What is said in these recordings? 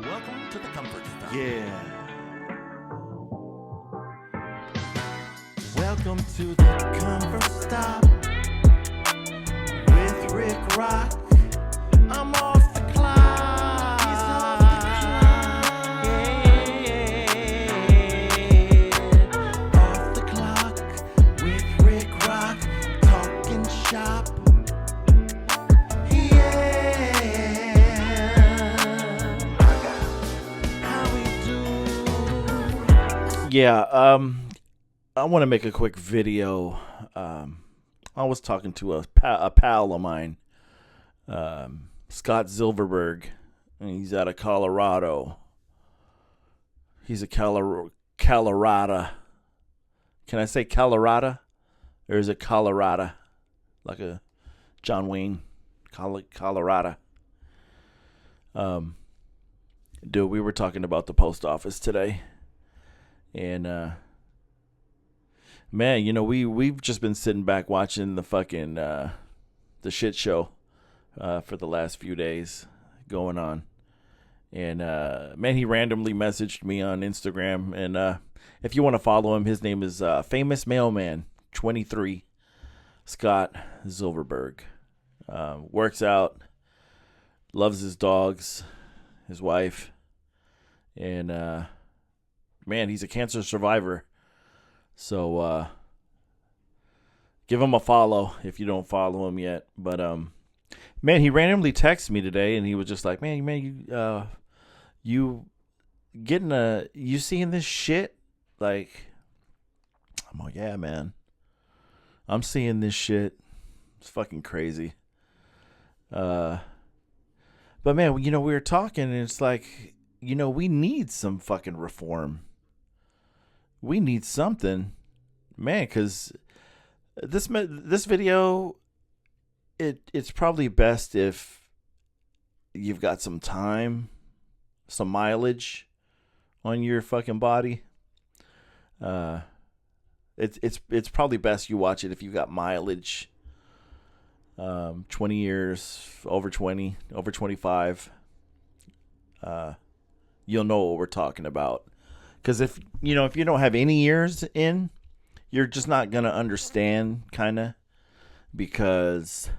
Welcome to the comfort stop. Yeah. Welcome to the comfort stop with Rick Rock. I'm off the clock. He's off the clock. Off the clock with Rick Rock. Talking shop. Yeah, I want to make a quick video. I was talking to a pal of mine, Scott Silverberg, and he's out of Colorado. He's a Colorado. Can I say Colorado? Or is it Colorado? Like a John Wayne, Colorado. Dude, we were talking about the post office today. And, man, you know, we've just been sitting back watching the fucking, the shit show, for the last few days going on. And, man, he randomly messaged me on Instagram. And, if you want to follow him, his name is, Famous Mailman 23, Scott Silverberg. Works out, loves his dogs, his wife, and, man, he's a cancer survivor. So, give him a follow if you don't follow him yet. But, man, he randomly texted me today, and he was just like, man, you seeing this shit? Like, I'm like, yeah, man. I'm seeing this shit. It's fucking crazy. But, man, you know, we were talking, and it's like, you know, we need some fucking reform. We need something, man, because this video, it's probably best if you've got some time, some mileage on your fucking body. It's probably best you watch it if you got mileage. 20 years, over 20, over 25. You'll know what we're talking about. Because if you don't have any years in, you're just not going to understand, kind of. Because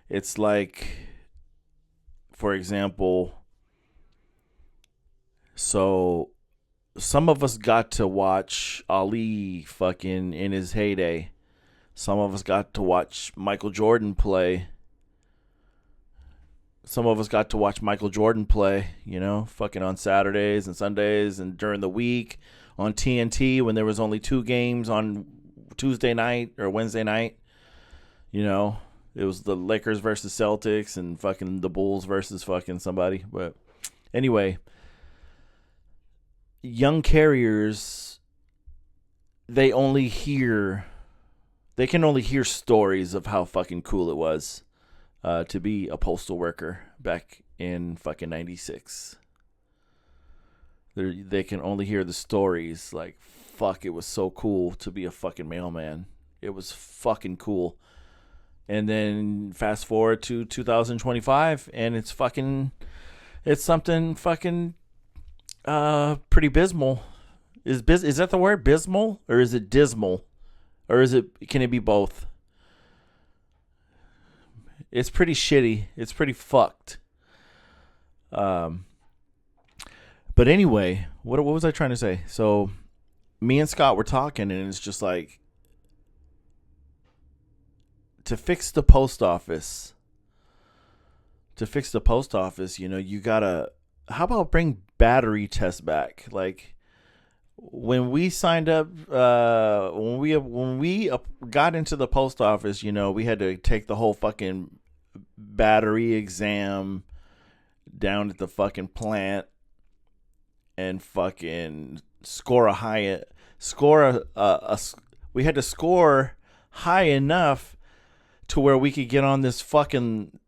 it's like, for example, so some of us got to watch Ali fucking in his heyday. Some of us got to watch Michael Jordan play. Some of us got to watch Michael Jordan play, you know, fucking on Saturdays and Sundays and during the week on TNT when there was only 2 games on Tuesday night or Wednesday night. You know, it was the Lakers versus Celtics and fucking the Bulls versus fucking somebody. But anyway, young carriers, they can only hear stories of how fucking cool it was. To be a postal worker back in fucking 96. They can only hear the stories like, fuck, it was so cool to be a fucking mailman. It was fucking cool. And then fast forward to 2025 and it's something fucking pretty abysmal. Is that the word, abysmal? Or is it dismal? Or can it be both? It's pretty shitty. It's pretty fucked. But anyway, what was I trying to say? So, me and Scott were talking, and it's just like, to fix the post office, you know, you gotta, how about bring battery tests back? Like, when we signed up, when we got into the post office, you know, we had to take the whole fucking battery exam down at the fucking plant and fucking we had to score high enough to where we could get on this fucking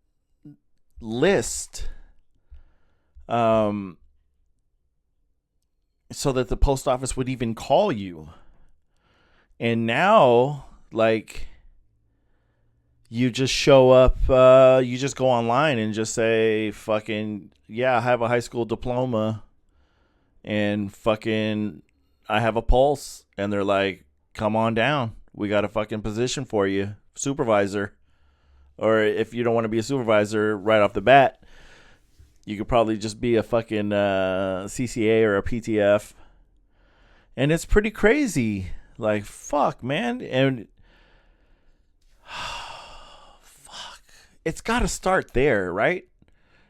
list. So that the post office would even call you. And now, like, You just show up, you just go online and just say, fucking, yeah, I have a high school diploma and fucking, I have a pulse. And they're like, come on down. We got a fucking position for you, supervisor. Or if you don't want to be a supervisor right off the bat, you could probably just be a fucking CCA or a PTF. And it's pretty crazy. Like, fuck, man. And fuck. It's got to start there, right?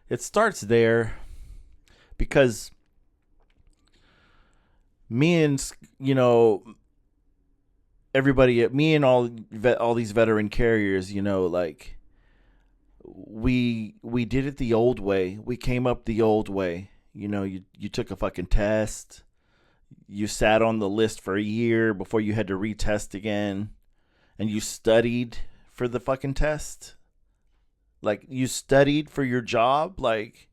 It starts there because me and, everybody, me and all these veteran carriers, like, we did it the old way. We came up the old way. You took a fucking test. You sat on the list for a year before you had to retest again. And you studied for the fucking test. Like, you studied for your job, like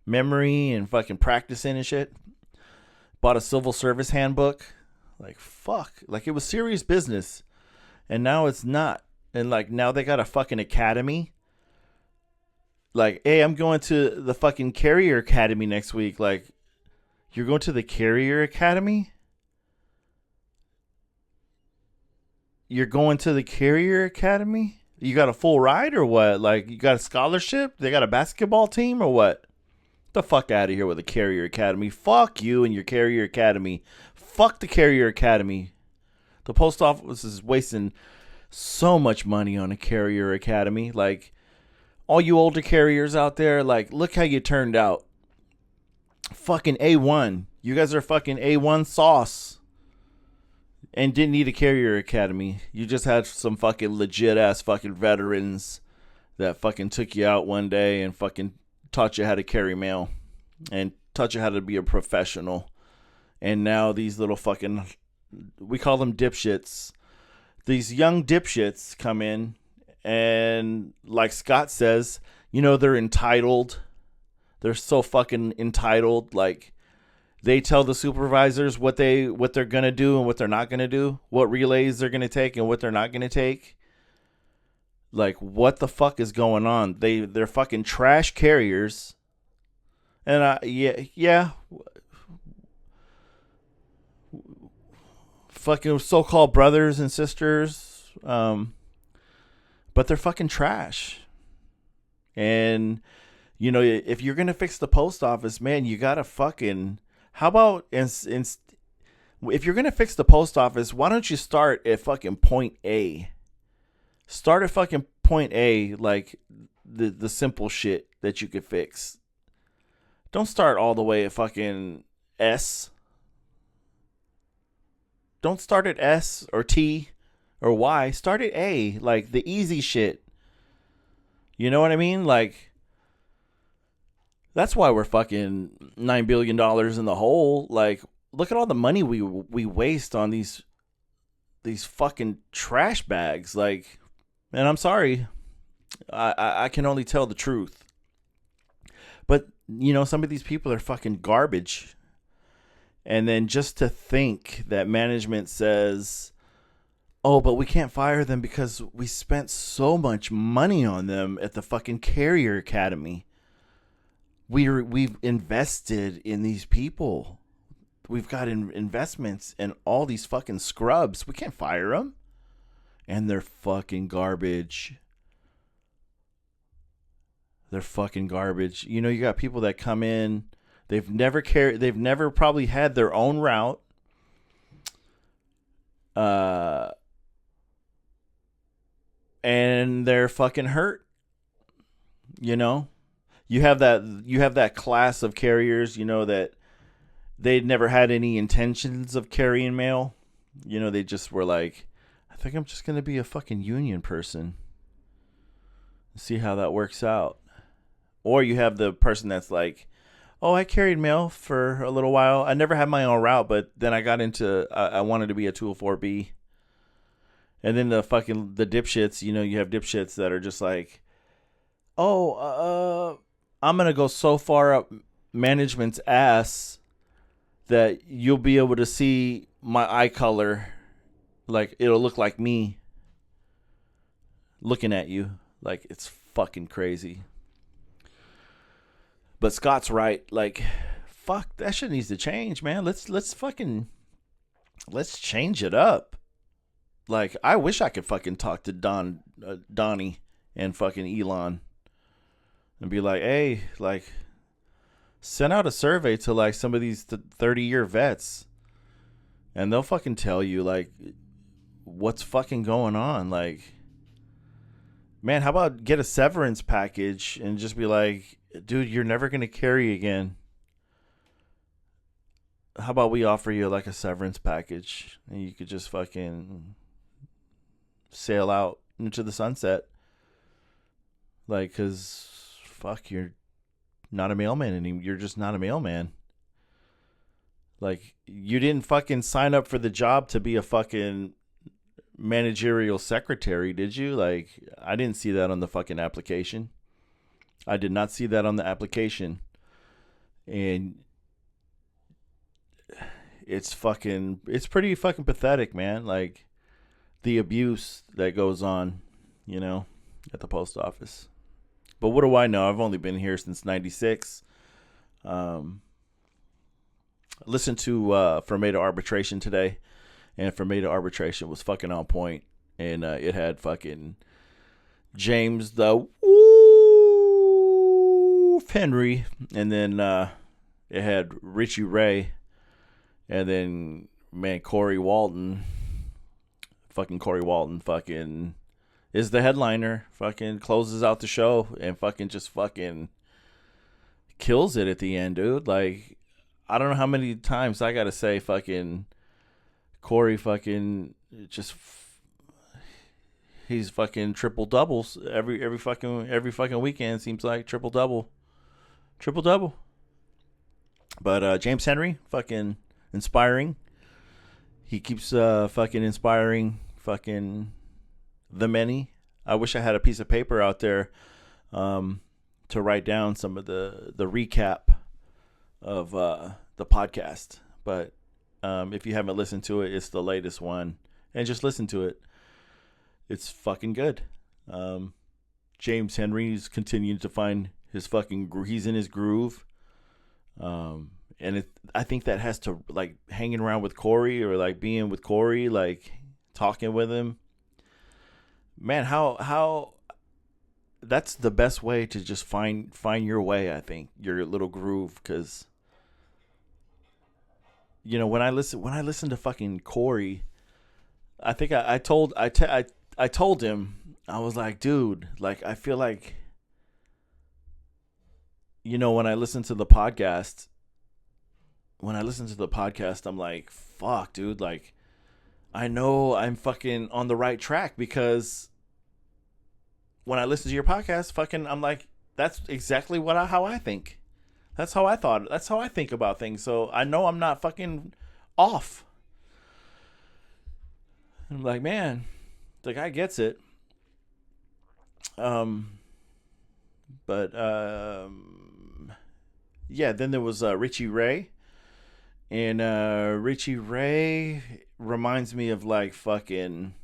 memory and fucking practicing and shit. Bought a civil service handbook. Like, fuck. Like, it was serious business. And now it's not. And like, now they got a fucking academy. Like, hey, I'm going to the fucking Carrier Academy next week. Like, you're going to the Carrier Academy? You're going to the Carrier Academy? You got a full ride or what? Like, you got a scholarship? They got a basketball team or what? Get the fuck out of here with the Carrier Academy. Fuck you and your Carrier Academy. Fuck the Carrier Academy. The post office is wasting so much money on a Carrier Academy. Like, all you older carriers out there, like, look how you turned out. Fucking A1. You guys are fucking A1 sauce. And didn't need a Carrier Academy. You just had some fucking legit ass fucking veterans that fucking took you out one day and fucking taught you how to carry mail. And taught you how to be a professional. And now these little fucking, we call them dipshits. These young dipshits come in and, like Scott says, they're entitled. They're so fucking entitled. Like, they tell the supervisors what they're gonna do and what they're not gonna do, what relays they're gonna take and what they're not gonna take. Like, what the fuck is going on? They're fucking trash carriers. And yeah. Fucking so-called brothers and sisters. But they're fucking trash. And, if you're going to fix the post office, man, you got to fucking... How about... if you're going to fix the post office, why don't you start at fucking point A? Start at fucking point A, like the simple shit that you could fix. Don't start all the way at fucking S. Don't start at S or T or Y. Start at A, like the easy shit. You know what I mean? Like, that's why we're fucking $9 billion in the hole. Like, look at all the money we waste on these fucking trash bags. Like, and I'm sorry, I can only tell the truth. But, some of these people are fucking garbage. And then just to think that management says, oh, but we can't fire them because we spent so much money on them at the fucking Carrier Academy. We've invested in these people. We've got investments in all these fucking scrubs. We can't fire them. And they're fucking garbage. They're fucking garbage. You got people that come in. They've never probably had their own route. And they're fucking hurt. You have that class of carriers, that they'd never had any intentions of carrying mail. They just were like, I think I'm just going to be a fucking union person. See how that works out. Or you have the person that's like, oh, I carried mail for a little while. I never had my own route, but then I got into, I wanted to be a 204B. And then the dipshits, you have dipshits that are just like, oh, I'm going to go so far up management's ass that you'll be able to see my eye color. Like, it'll look like me. looking at you like it's fucking crazy. But Scott's right. Like, fuck, that shit needs to change, man. Let's change it up. Like, I wish I could fucking talk to Donnie and fucking Elon and be like, hey, like, send out a survey to like some of these 30-year vets, and they'll fucking tell you like what's fucking going on. Like, man, how about get a severance package and just be like, dude, you're never gonna carry again. How about we offer you like a severance package and you could just fucking sail out into the sunset. Like, cause fuck, you're not a mailman anymore. You're just not a mailman. Like, you didn't fucking sign up for the job to be a fucking managerial secretary, did you? Like, I didn't see that on the fucking application. I did not see that on the application. And it's pretty fucking pathetic, man. Like, the abuse that goes on, at the post office. But what do I know? I've only been here since 96. Listened to Fermata Arbitration today, and Fermata Arbitration was fucking on point. And it had fucking James the Henry, and then it had Richie Ray, and then, man, Corey Walton. Fucking Corey Walton fucking is the headliner, fucking closes out the show and fucking just fucking kills it at the end, dude. Like, I don't know how many times I gotta say fucking Corey fucking just he's fucking triple doubles every fucking weekend. Seems like triple double. But James Henry, fucking inspiring. He keeps fucking inspiring fucking the many. I wish I had a piece of paper out there to write down some of the recap of the podcast. But if you haven't listened to it, it's the latest one. And just listen to it. It's fucking good. James Henry's continuing to find his fucking he's in his groove. And I think that has to, like, hanging around with Corey or like being with Corey, like talking with him. Man, how that's the best way to just find your way. I think your little groove, because when I listen to fucking Corey, I think I told him, I was like, dude, like, I feel like when I listen to the podcast, I'm like, fuck, dude, like, I know I'm fucking on the right track, because when I listen to your podcast, fucking, I'm like, that's exactly how I think. That's how I thought. That's how I think about things. So I know I'm not fucking off. I'm like, man, the guy gets it. But yeah, then there was Richie Ray. And Richie Ray reminds me of like fucking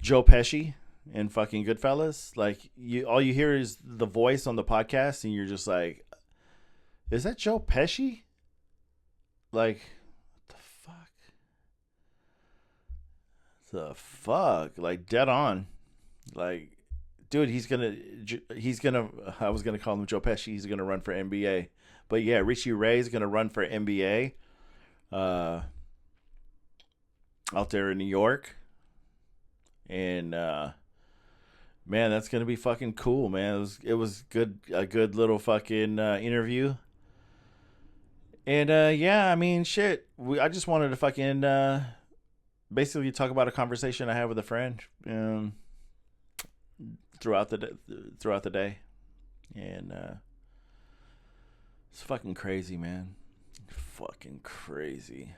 Joe Pesci and fucking Goodfellas. Like, all you hear is the voice on the podcast, and you're just like, is that Joe Pesci? Like, what the fuck? Like, dead on. Like, dude, he's gonna. I was gonna call him Joe Pesci. He's gonna run for NBA. But yeah, Richie Ray is gonna run for NBA. Out there in New York. And man, that's gonna be fucking cool, man. It was good, a good little fucking interview. And yeah, I mean, shit. I just wanted to fucking basically talk about a conversation I had with a friend throughout the day, and it's fucking crazy, man. Fucking crazy.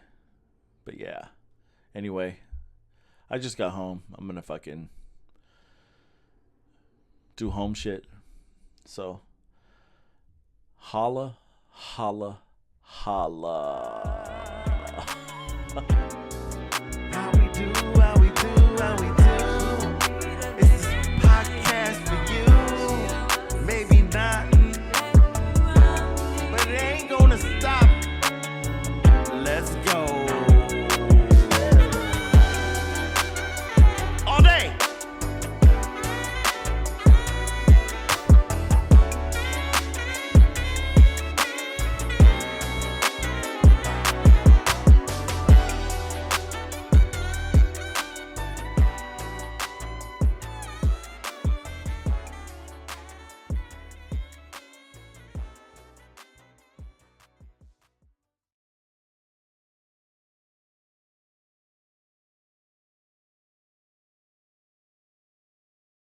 But yeah. Anyway, I just got home. I'm gonna fucking do home shit. So, holla, holla, holla.